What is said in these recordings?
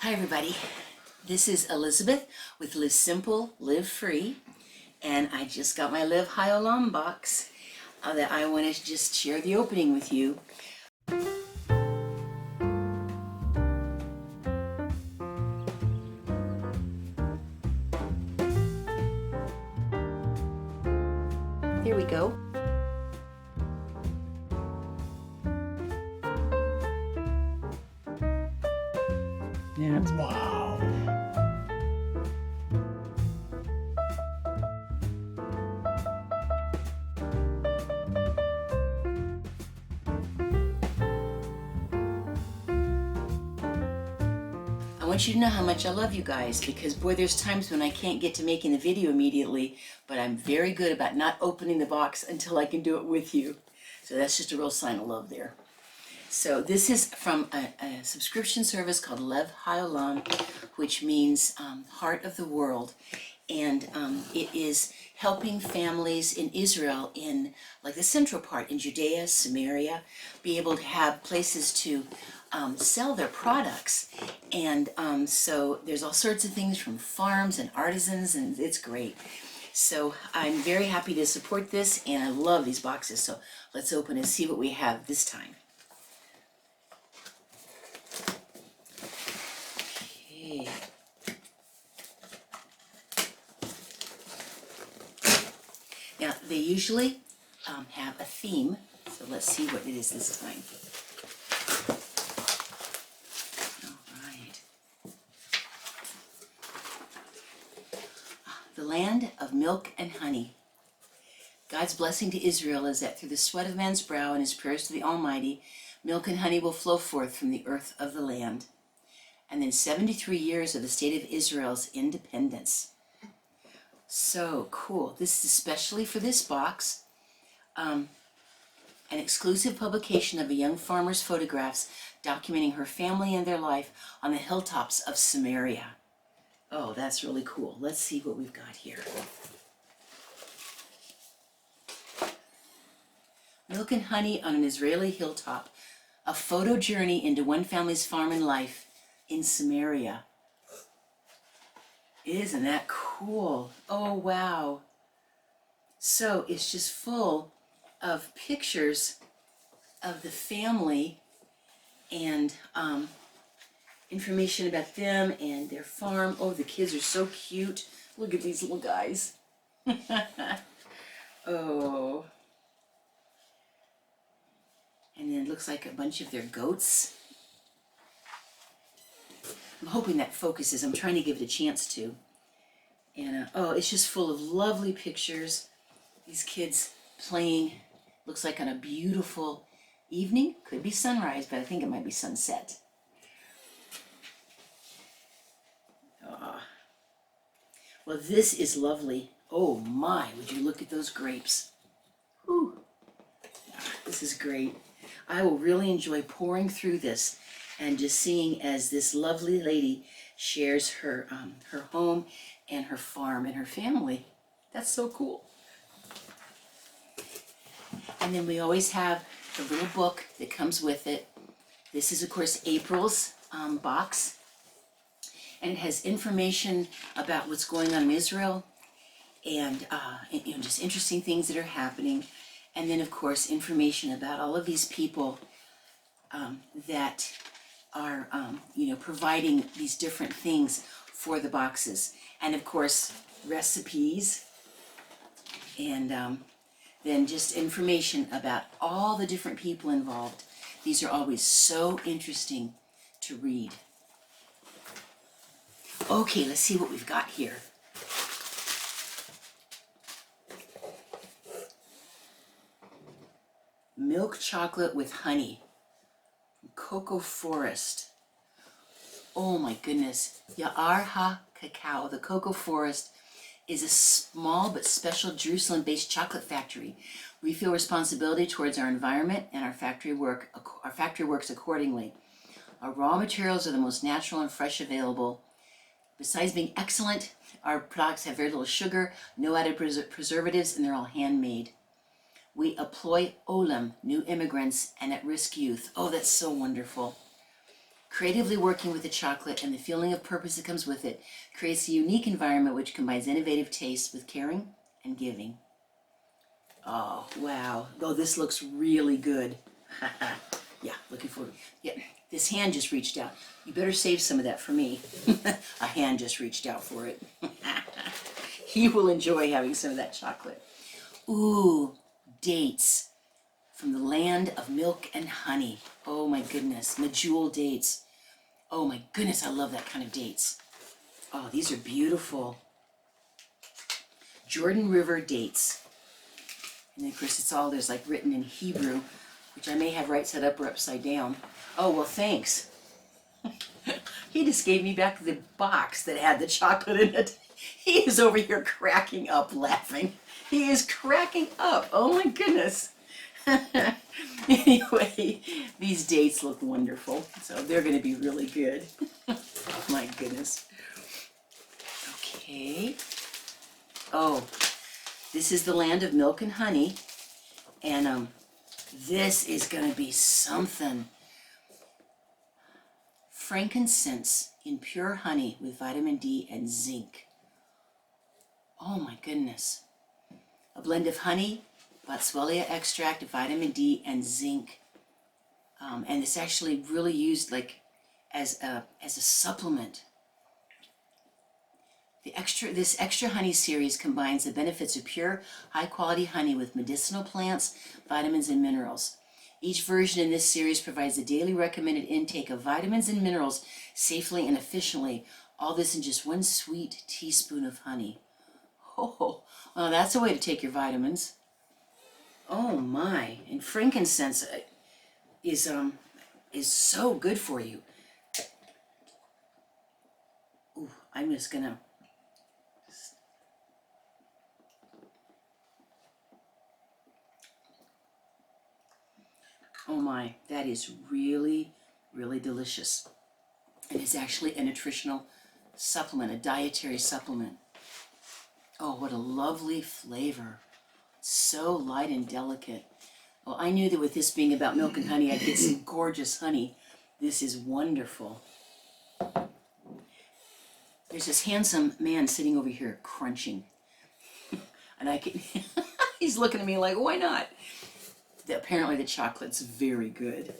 Hi everybody, this is Elizabeth with Live Simple, Live Free, and I just got my Lev Haolam box that I want to just share the opening with you. Here we go. Yeah. Wow. I want you to know how much I love you guys, because boy, there's times when I can't get to making the video immediately, but I'm very good about not opening the box until I can do it with you. So that's just a real sign of love there. So this is from a subscription service called Lev Haolam, which means Heart of the World. And it is helping families in Israel, in like the central part, in Judea, Samaria, be able to have places to sell their products. And so there's all sorts of things from farms and artisans, and it's great. So I'm very happy to support this, and I love these boxes. So let's open and see what we have this time. Okay. Now, they usually have a theme, so let's see what it is this time. All right. The land of milk and honey. God's blessing to Israel is that through the sweat of man's brow and his prayers to the Almighty, milk and honey will flow forth from the earth of the land. And then 73 years of the state of Israel's independence. So cool. This is especially for this box. An exclusive publication of a young farmer's photographs documenting her family and their life on the hilltops of Samaria. Oh, that's really cool. Let's see what we've got here. Milk and honey on an Israeli hilltop. A photo journey into one family's farm and life in Samaria. Isn't that cool? Oh, wow. So it's just full of pictures of the family and information about them and their farm. Oh, the kids are so cute. Look at these little guys. Oh. And then it looks like a bunch of their goats. I'm hoping that focuses. I'm trying to give it a chance to. And oh, it's just full of lovely pictures. These kids playing, looks like on a beautiful evening. Could be sunrise, but I think it might be sunset. Well, this is lovely. Oh my, would you look at those grapes. Whew. This is great. I will really enjoy pouring through this and just seeing as this lovely lady shares her her home and her farm and her family. That's so cool. And then we always have the little book that comes with it. This is, of course, April's box. And it has information about what's going on in Israel and you know, just interesting things that are happening. And then, of course, information about all of these people that are, you know, providing these different things for the boxes. And, of course, recipes. And then just information about all the different people involved. These are always so interesting to read. Okay, let's see what we've got here. Milk chocolate with honey. Cocoa forest. Oh my goodness. Ya'ar HaCacao, the cocoa forest, is a small but special Jerusalem-based chocolate factory. We feel responsibility towards our environment, and our factory works accordingly. Our raw materials are the most natural and fresh available. Besides being excellent, our products have very little sugar, no added preservatives, and they're all handmade. We employ Olam, new immigrants, and at-risk youth. Oh, that's so wonderful. Creatively working with the chocolate and the feeling of purpose that comes with it creates a unique environment which combines innovative taste with caring and giving. Oh, wow. Oh, this looks really good. Yeah, looking forward. Yeah, this hand just reached out. You better save some of that for me. A hand just reached out for it. He will enjoy having some of that chocolate. Ooh, dates from the land of milk and honey. Oh my goodness, medjool dates. Oh my goodness, I love that kind of dates. Oh, these are beautiful. Jordan River dates. And then of course it's all, there's like written in Hebrew, which I may have right side up or upside down. Oh, well, thanks. He just gave me back the box that had the chocolate in it. He is over here cracking up laughing. He is cracking up. Oh my goodness. Anyway, these dates look wonderful. So they're going to be really good. Oh my goodness. Okay. Oh, this is the land of milk and honey. And this is going to be something. Frankincense in pure honey with vitamin D and zinc. Oh my goodness. A blend of honey, Boswellia extract, vitamin D, and zinc. And it's actually really used like as a supplement. This extra honey series combines the benefits of pure, high-quality honey with medicinal plants, vitamins, and minerals. Each version in this series provides a daily recommended intake of vitamins and minerals safely and efficiently. All this in just one sweet teaspoon of honey. Oh, well, that's a way to take your vitamins. Oh my! And frankincense is so good for you. Ooh, I'm just gonna. Oh my, that is really, really delicious. And it's actually a nutritional supplement, a dietary supplement. Oh, what a lovely flavor. So light and delicate. Well, I knew that with this being about milk and honey, I'd get some gorgeous honey. This is wonderful. There's this handsome man sitting over here crunching. And I can, he's looking at me like, why not? Apparently the chocolate's very good.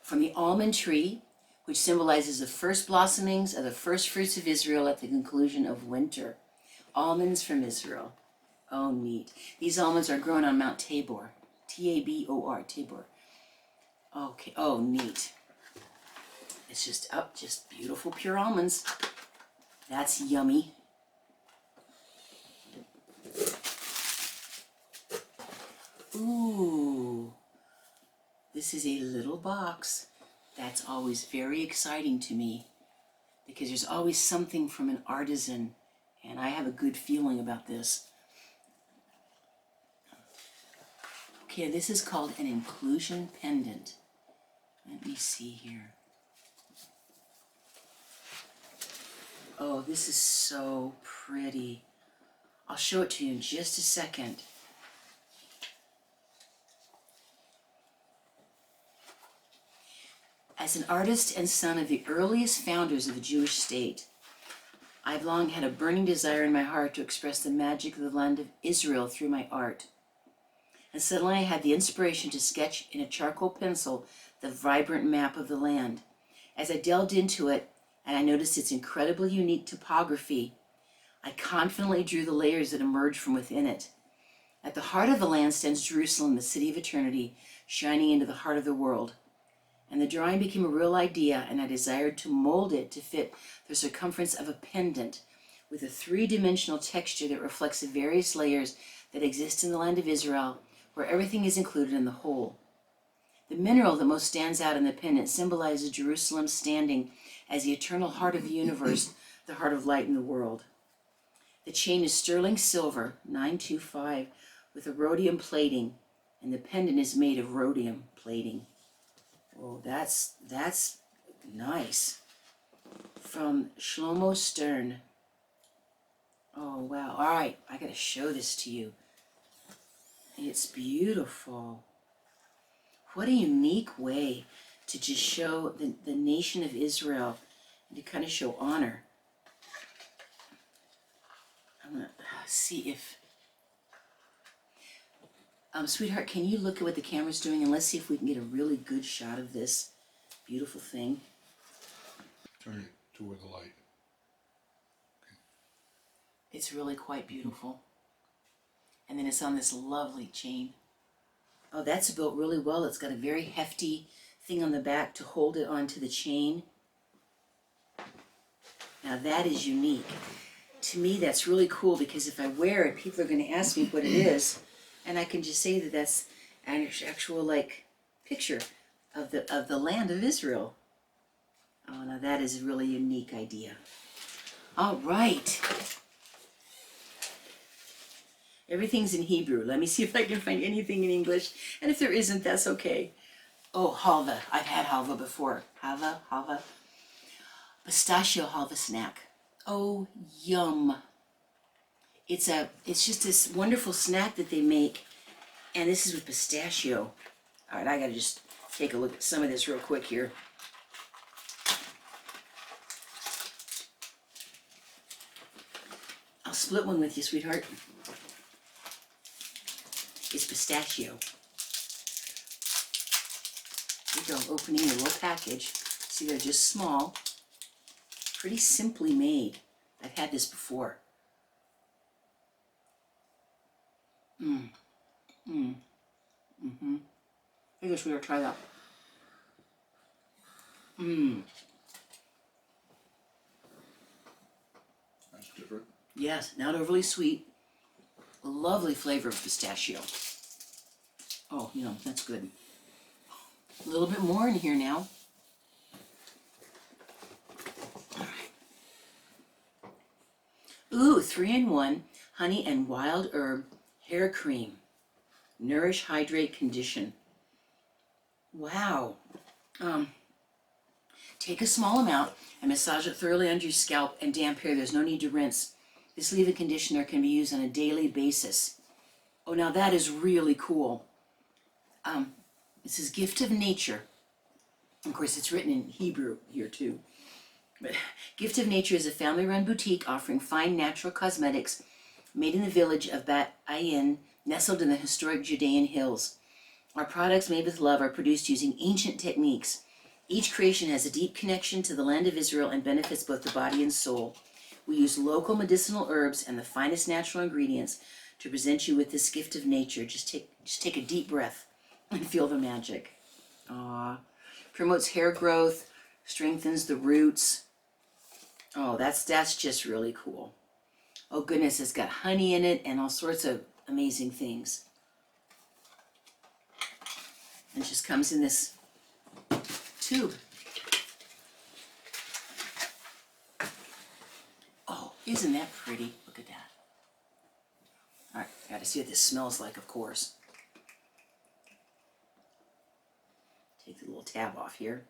From the almond tree, which symbolizes the first blossomings of the first fruits of Israel at the conclusion of winter. Almonds from Israel. Oh, neat. These almonds are grown on Mount Tabor. Tabor, Tabor. Okay, oh, neat. It's just beautiful pure almonds. That's yummy. Ooh, this is a little box. That's always very exciting to me because there's always something from an artisan, and I have a good feeling about this. Okay, this is called an inclusion pendant. Let me see here. Oh, this is so pretty. I'll show it to you in just a second. As an artist and son of the earliest founders of the Jewish state, I've long had a burning desire in my heart to express the magic of the land of Israel through my art. And suddenly I had the inspiration to sketch in a charcoal pencil the vibrant map of the land. As I delved into it, and I noticed its incredibly unique topography, I confidently drew the layers that emerged from within it. At the heart of the land stands Jerusalem, the city of eternity, shining into the heart of the world. And the drawing became a real idea, and I desired to mold it to fit the circumference of a pendant with a three-dimensional texture that reflects the various layers that exist in the land of Israel, where everything is included in the whole. The mineral that most stands out in the pendant symbolizes Jerusalem's standing as the eternal heart of the universe, the heart of light in the world. The chain is sterling silver, 925, with a rhodium plating, and the pendant is made of rhodium plating. Oh, that's nice. From Shlomo Stern. Oh, wow. All right, I got to show this to you. It's beautiful. What a unique way to just show the nation of Israel and to kind of show honor. I'm going to see if... sweetheart, can you look at what the camera's doing and let's see if we can get a really good shot of this beautiful thing. Turn it toward the light. Okay. It's really quite beautiful. And then it's on this lovely chain. Oh, that's built really well. It's got a very hefty thing on the back to hold it onto the chain. Now that is unique. To me, that's really cool because if I wear it, people are going to ask me what it is. And I can just say that that's an actual, like, picture of the land of Israel. Oh, now that is a really unique idea. All right. Everything's in Hebrew. Let me see if I can find anything in English. And if there isn't, that's okay. Oh, Halva. I've had Halva before. Halva. Pistachio Halva snack. Oh, yum. It's just this wonderful snack that they make. And this is with pistachio. All right, I got to just take a look at some of this real quick here. I'll split one with you, sweetheart. It's pistachio. Here you go, opening a little package. See, they're just small. Pretty simply made. I've had this before. I guess we ought to try that. That's different. Yes, not overly sweet. A lovely flavor of pistachio. Oh, you know, that's good. A little bit more in here now. All right. Ooh, 3-in-1 honey and wild herb hair cream. Nourish, hydrate, condition. Wow. Take a small amount and massage it thoroughly under your scalp and damp hair. There's no need to rinse. This leave-in conditioner can be used on a daily basis. Oh, now that is really cool. This is Gift of Nature. Of course, it's written in Hebrew here too. But Gift of Nature is a family-run boutique offering fine natural cosmetics made in the village of Bat Ayin, nestled in the historic Judean hills. Our products made with love are produced using ancient techniques. Each creation has a deep connection to the land of Israel and benefits both the body and soul. We use local medicinal herbs and the finest natural ingredients to present you with this gift of nature. Just take a deep breath and feel the magic. Promotes hair growth, strengthens the roots. Oh, that's just really cool. Oh goodness, it's got honey in it and all sorts of amazing things. And it just comes in this tube. Oh, isn't that pretty? Look at that. All right, got to see what this smells like, of course. Take the little tab off here.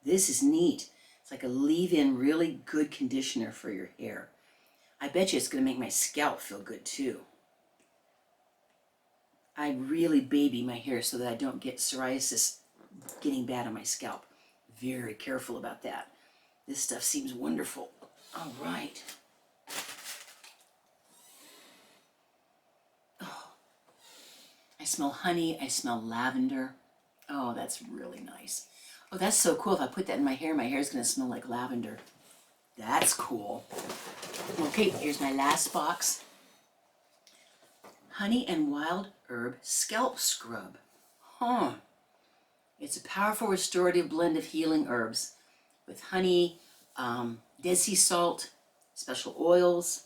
This is neat. It's like a leave-in, really good conditioner for your hair. I bet you it's going to make my scalp feel good too. I really baby my hair so that I don't get psoriasis getting bad on my scalp. Very careful about that. This stuff seems wonderful. All right. Oh, I smell honey. I smell lavender. Oh, that's really nice. Oh, that's so cool. If I put that in my hair is going to smell like lavender. That's cool. Okay, here's my last box. Honey and wild herb scalp scrub. It's a powerful restorative blend of healing herbs with honey, Dead Sea salt, special oils.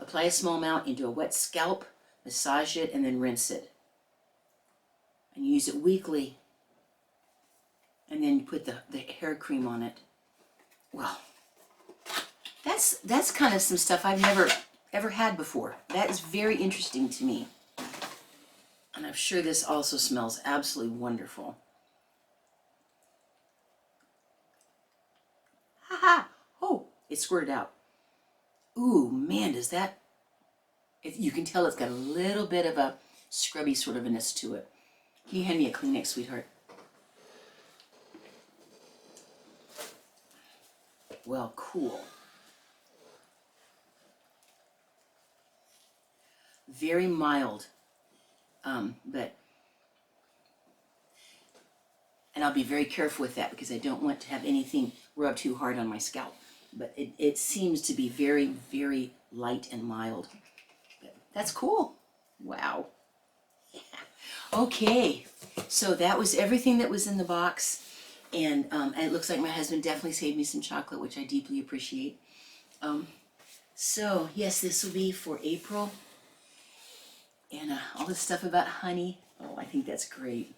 Apply a small amount into a wet scalp, massage it, and then rinse it. And use it weekly. And then put the hair cream on it. Well, that's kind of some stuff I've never ever had before. That is very interesting to me. And I'm sure this also smells absolutely wonderful. Ha ha! Oh, it squirted out. Ooh, man, does that... you can tell it's got a little bit of a scrubby sort of a ness to it. Can you hand me a Kleenex, sweetheart? Well, cool. Very mild, but, and I'll be very careful with that because I don't want to have anything rub too hard on my scalp. But it seems to be very, very light and mild. But that's cool. Wow. Yeah. Okay, so that was everything that was in the box. And it looks like my husband definitely saved me some chocolate, which I deeply appreciate. So, yes, this will be for April. And all this stuff about honey. Oh, I think that's great.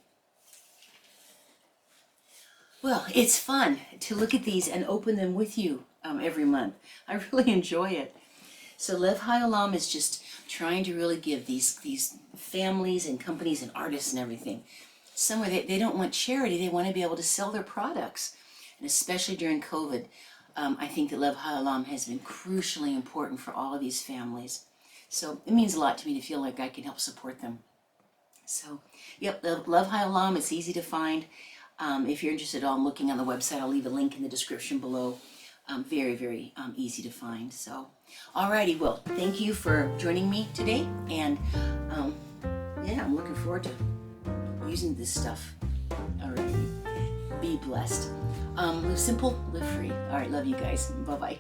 Well, it's fun to look at these and open them with you every month. I really enjoy it. So Lev Haolam is just trying to really give these families and companies and artists and everything somewhere they don't want charity. They want to be able to sell their products. And especially during COVID, I think that Lev Haolam has been crucially important for all of these families. So it means a lot to me to feel like I can help support them. So, yep, Lev Haolam is easy to find. If you're interested at all in looking on the website, I'll leave a link in the description below. Very, very easy to find. So, alrighty, well, thank you for joining me today. And yeah, I'm looking forward to using this stuff. Alrighty, be blessed. Live simple, live free. Alright, love you guys. Bye-bye.